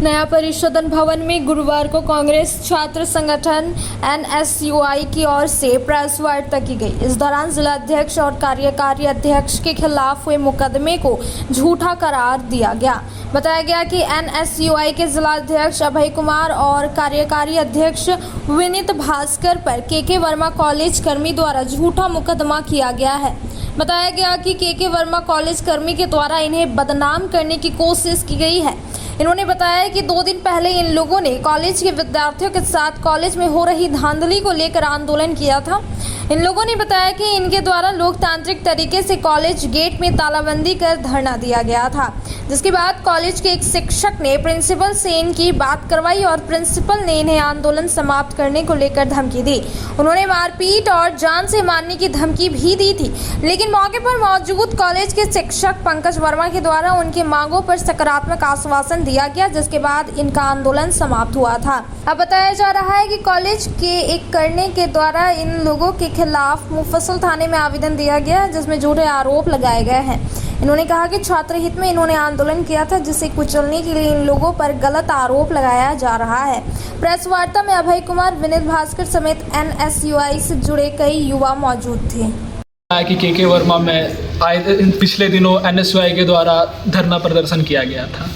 नया परिशोधन भवन में गुरुवार को कांग्रेस छात्र संगठन एनएसयूआई की ओर से प्रेस वार्ता की गई। इस दौरान जिला अध्यक्ष और कार्यकारी अध्यक्ष के खिलाफ हुए मुकदमे को झूठा करार दिया गया। बताया गया कि एनएसयूआई के जिला अध्यक्ष अभय कुमार और कार्यकारी अध्यक्ष विनीत भास्कर पर के वर्मा कॉलेज कर्मी द्वारा झूठा मुकदमा किया गया है। बताया गया कि के वर्मा कॉलेज कर्मी के द्वारा इन्हें बदनाम करने की कोशिश की गई है। इन्होंने बताया कि 2 दिन पहले इन लोगों ने कॉलेज के विद्यार्थियों के साथ कॉलेज में हो रही धांधली को लेकर आंदोलन किया था। इन लोगों ने बताया कि इनके द्वारा लोकतांत्रिक तरीके से कॉलेज गेट में तालाबंदी कर धरना दिया गया था, जिसके बाद कॉलेज के एक शिक्षक ने प्रिंसिपल से इनकी बात करवाई और प्रिंसिपल ने इन्हें आंदोलन समाप्त करने को लेकर धमकी दी। उन्होंने मारपीट और जान से मारने की धमकी भी दी थी, लेकिन मौके पर मौजूद कॉलेज के शिक्षक पंकज वर्मा के द्वारा उनकी मांगों पर सकारात्मक आश्वासन दिया गया, जिसके बाद इनका आंदोलन समाप्त हुआ था। अब बताया जा रहा है कि कॉलेज के एक करने के द्वारा इन लोगों के खिलाफ मुफस्सिल थाने में आवेदन दिया गया, जिसमें झूठे आरोप लगाए गए हैं। इन्होंने कहा कि छात्र हित में इन्होंने आंदोलन किया था, जिसे कुचलने के लिए इन लोगों पर गलत आरोप लगाया जा रहा है। प्रेस वार्ता में अभय कुमार, विनीत भास्कर समेत एनएसयूआई से जुड़े कई युवा मौजूद थे। कि के वर्मा में पिछले दिनों एनएसयूआई के द्वारा धरना प्रदर्शन किया गया था।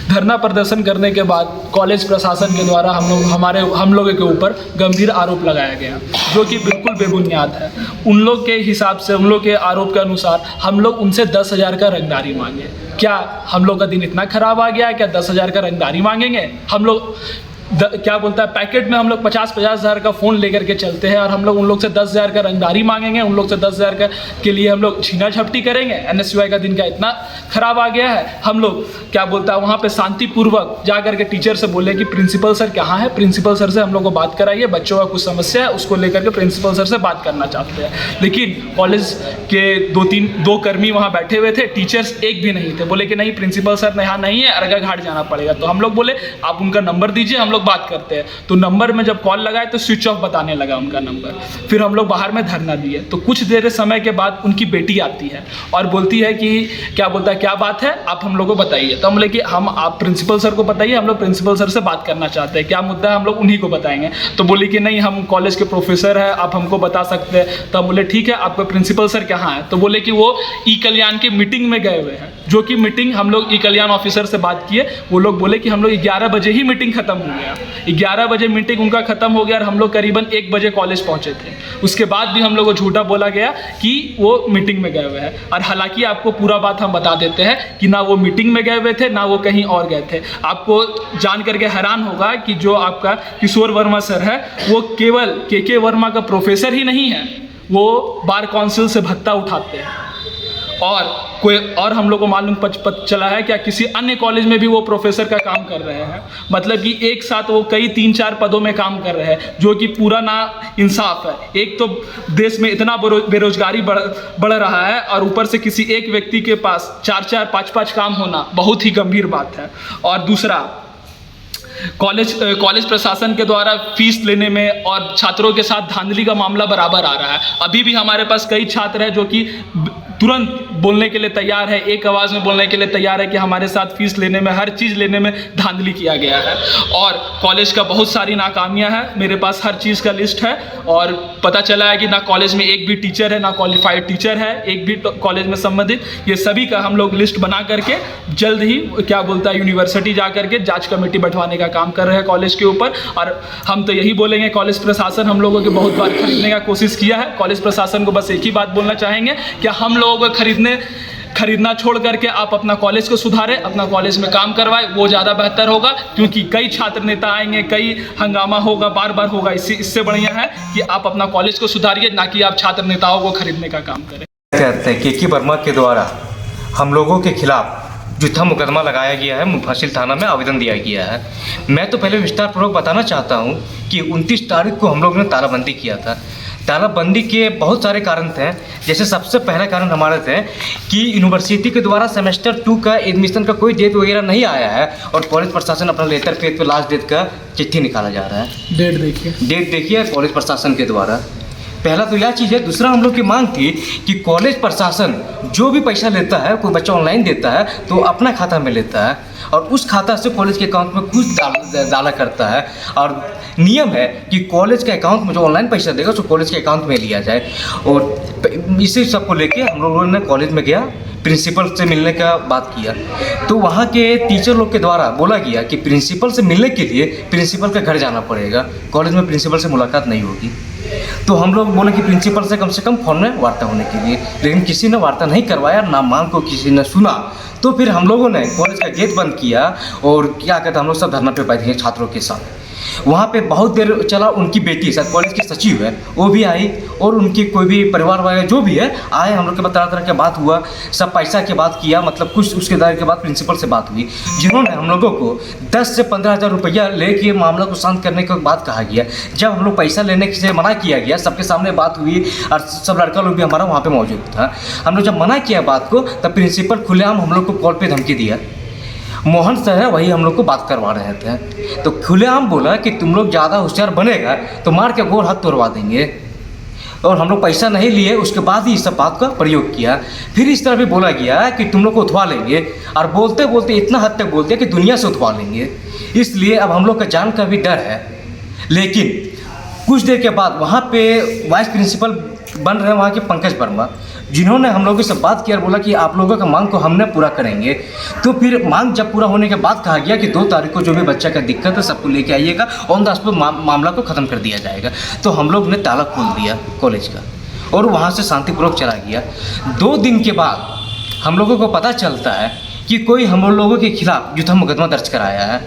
धरना प्रदर्शन करने के बाद कॉलेज प्रशासन के द्वारा हम लोगों के ऊपर गंभीर आरोप लगाया गया, जो कि बिल्कुल बेबुनियाद है। उन लोग के हिसाब से, उन लोग के आरोप के अनुसार हम लोग उनसे 10,000 का रंगदारी मांगे। क्या हम लोग का दिन इतना खराब आ गया है? क्या 10,000 का रंगदारी मांगेंगे? हम लोग क्या बोलता है, पैकेट में हम लोग 50-50 हज़ार का फ़ोन लेकर के चलते हैं और हम लोग उन लोग से 10,000 का रंगदारी मांगेंगे, उन लोग से 10,000 के लिए हम लोग छीना झपटी करेंगे। एनएसयूआई का दिन का इतना ख़राब आ गया है। हम लोग क्या बोलता है, वहाँ पे शांतिपूर्वक जा करके टीचर से बोले कि प्रिंसिपल सर कहाँ है, प्रिंसिपल सर से हम लोग को बात कराइए, बच्चों का कुछ समस्या है, उसको लेकर के प्रिंसिपल सर से बात करना चाहते हैं। लेकिन कॉलेज के 2 कर्मी वहाँ बैठे हुए थे, टीचर्स एक भी नहीं थे। बोले कि नहीं, प्रिंसिपल सर यहाँ नहीं है, अरगा घाट जाना पड़ेगा। तो हम लोग बोले आप उनका नंबर दीजिए, हम लोग बात करते हैं। तो नंबर में जब कॉल लगाए तो स्विच ऑफ बताने लगा उनका नंबर। फिर हम लोग बाहर में धरना दिए। तो कुछ देर समय के बाद उनकी बेटी आती है और बोलती है कि क्या बोलता है, क्या बात है, आप हम लोग को बताइए। तो हम बोले कि आप प्रिंसिपल सर को बताइए, हम लोग प्रिंसिपल सर से बात करना चाहते हैं, क्या मुद्दा है हम लोग उन्हीं को बताएंगे। तो बोली कि नहीं, हम कॉलेज के प्रोफेसर हैं, आप हमको बता सकते हैं। तो हम बोले ठीक है, आपका प्रिंसिपल सर कहाँ है? तो बोले कि वो ई कल्याण की मीटिंग में गए हुए हैं, जो कि मीटिंग हम लोग ई कल्याण ऑफिसर से बात किए। वो लोग बोले कि हम लोग 11 बजे ही मीटिंग खत्म हो गया। 11 बजे मीटिंग उनका खत्म हो गया और हम लोग करीबन 1 बजे कॉलेज पहुंचे थे। उसके बाद भी हम लोग को झूठा बोला गया कि वो मीटिंग में गए हुए हैं। और हालांकि आपको पूरा बात हम बता देते हैं कि ना वो मीटिंग में गए हुए थे, ना वो कहीं और गए थे। आपको जान करके हैरान होगा कि जो आपका किशोर वर्मा सर है, वो केवल के वर्मा का प्रोफेसर ही नहीं है, वो बार काउंसिल से भत्ता उठाते हैं। और हम लोग को मालूम चला है क्या किसी अन्य कॉलेज में भी वो प्रोफेसर का काम कर रहे हैं। मतलब कि एक साथ वो कई 3-4 पदों में काम कर रहे हैं, जो कि पूरा ना इंसाफ है। एक तो देश में इतना बेरोजगारी बढ़ रहा है और ऊपर से किसी एक व्यक्ति के पास 4-4, 5-5 काम होना बहुत ही गंभीर बात है। और दूसरा, कॉलेज प्रशासन के द्वारा फीस लेने में और छात्रों के साथ धांधली का मामला बराबर आ रहा है। अभी भी हमारे पास कई छात्र हैं जो कि तुरंत बोलने के लिए तैयार है, एक आवाज़ में बोलने के लिए तैयार है कि हमारे साथ फीस लेने में, हर चीज़ लेने में धांधली किया गया है। और कॉलेज का बहुत सारी नाकामियां हैं, मेरे पास हर चीज़ का लिस्ट है। और पता चला है कि ना कॉलेज में एक भी टीचर है, ना क्वालिफाइड टीचर है एक भी कॉलेज में संबंधित। ये सभी का हम लोग लिस्ट बना करके जल्द ही क्या बोलता है, यूनिवर्सिटी जा करके जाँच कमेटी बैठवाने का काम कर रहे हैं कॉलेज के ऊपर। और हम तो यही बोलेंगे, कॉलेज प्रशासन हम लोगों के बहुत बार खरीदने का कोशिश किया है। कॉलेज प्रशासन को बस एक ही बात बोलना चाहेंगे कि हम लोगों को खरीदना छोड़ करके आप अपना कॉलेज को सुधारें, अपना कॉलेज में काम करवाएं, वो ज़्यादा बेहतर होगा। क्योंकि कई छात्र नेता आएंगे, कई हंगामा होगा, बार बार होगा। इससे बढ़िया है कि आप अपना कॉलेज को सुधारिए, ना कि आप छात्र नेताओं को खरीदने का काम करें। कहते हैं के वर्मा के द्वारा हम लोगों के खिलाफ झूठा मुकदमा लगाया गया है, मुफस्सिल थाना में आवेदन दिया गया है। मैं तो पहले विस्तारपूर्वक बताना चाहता हूँ कि 29 तारीख को हम लोगों ने तालाबंदी किया था। तालाबंदी के बहुत सारे कारण थे। जैसे सबसे पहला कारण हमारे थे कि यूनिवर्सिटी के द्वारा सेमेस्टर 2 का एडमिशन का कोई डेट वगैरह नहीं आया है और कॉलेज प्रशासन अपना लेटर पेज पे लास्ट डेट का चिट्ठी निकाला जा रहा है। डेट देखिए कॉलेज प्रशासन के द्वारा। पहला तो यह चीज़ है। दूसरा, हम लोग की मांग थी कि कॉलेज प्रशासन जो भी पैसा लेता है, कोई बच्चा ऑनलाइन देता है तो अपना खाता में लेता है, और उस खाता से कॉलेज के अकाउंट में कुछ डाला करता है। और नियम है कि कॉलेज के अकाउंट में जो ऑनलाइन पैसा देगा उसको कॉलेज के अकाउंट में लिया जाए। और इसी सब को लेके हम लोगों ने कॉलेज में गया, प्रिंसिपल से मिलने का बात किया। तो वहाँ के टीचर लोग के द्वारा बोला गया कि प्रिंसिपल से मिलने के लिए प्रिंसिपल के घर जाना पड़ेगा, कॉलेज में प्रिंसिपल से मुलाकात नहीं होगी। तो हम लोग बोले कि प्रिंसिपल से कम फ़ोन में वार्ता होने के लिए, लेकिन किसी ने वार्ता नहीं करवाया, ना मांग को किसी ने सुना। तो फिर हम लोगों ने कॉलेज का गेट बंद किया और क्या कहते हैं, हम लोग सब धरना पे बैठ गए छात्रों के साथ। वहाँ पे बहुत देर चला। उनकी बेटी शायद कॉलेज की सचिव है, वो भी आई, और उनकी कोई भी परिवार वगैरह जो भी है आए। हम लोग के तरह तरह की बात हुआ, सब पैसा की बात किया, मतलब कुछ उसके दायरे के बाद प्रिंसिपल से बात हुई, जिन्होंने हम लोगों को 10 से 15,000 रुपया लेके मामला को शांत करने की बात कहा गया। जब हम लोग पैसा लेने से मना किया गया, सबके सामने बात हुई और सब लड़का लोग भी हमारा वहाँ पर मौजूद था। हम लोग जब मना किया बात को, तब प्रिंसिपल खुलेआम हम लोग को कॉल पर धमकी दिया। मोहन सर है, वही हम लोग को बात करवा रहे थे। तो खुलेआम बोला कि तुम लोग ज़्यादा होशियार बनेगा तो मार के गोड़ हाथ तोड़वा देंगे। और हम लोग पैसा नहीं लिए, उसके बाद ही इस सब बात का प्रयोग किया। फिर इस तरह भी बोला गया कि तुम लोग को उठवा लेंगे, और बोलते बोलते इतना हद तक बोलते कि दुनिया से उठवा लेंगे। इसलिए अब हम लोग का जान का भी डर है। लेकिन कुछ देर के बाद वहाँ पे वाइस प्रिंसिपल बन रहे हैं वहाँ के पंकज वर्मा, जिन्होंने हम लोगों से बात किया और बोला कि आप लोगों का मांग को हमने पूरा करेंगे। तो फिर मांग जब पूरा होने के बाद कहा गया कि 2 तारीख को जो भी बच्चा का दिक्कत है सबको लेके आइएगा, ऑन द स्पॉट मामला को ख़त्म कर दिया जाएगा। तो हम लोग ने ताला खोल दिया कॉलेज का और वहाँ से शांतिपूर्वक चला गया। 2 दिन के बाद हम लोगों को पता चलता है कि कोई हम लोगों के खिलाफ झूठा मुकदमा दर्ज कराया है,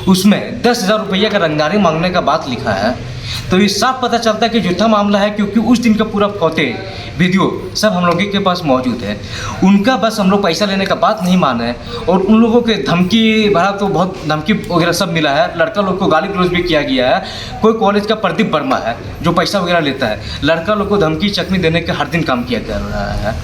उसमें 10,000 रुपये का रंगदारी मांगने का बात लिखा है। तो ये साफ पता चलता है कि झूठा मामला है, क्योंकि उस दिन का पूरा फुटेज वीडियो सब हम लोगों के पास मौजूद है। उनका बस हम लोग पैसा लेने का बात नहीं माने, और उन लोगों के धमकी भरा तो बहुत धमकी वगैरह सब मिला है। लड़का लोग को गाली गलौज भी किया गया है। कोई कॉलेज का प्रदीप वर्मा है जो पैसा वगैरह लेता है, लड़का लोग को धमकी चकमी देने का हर दिन काम किया जा रहा है।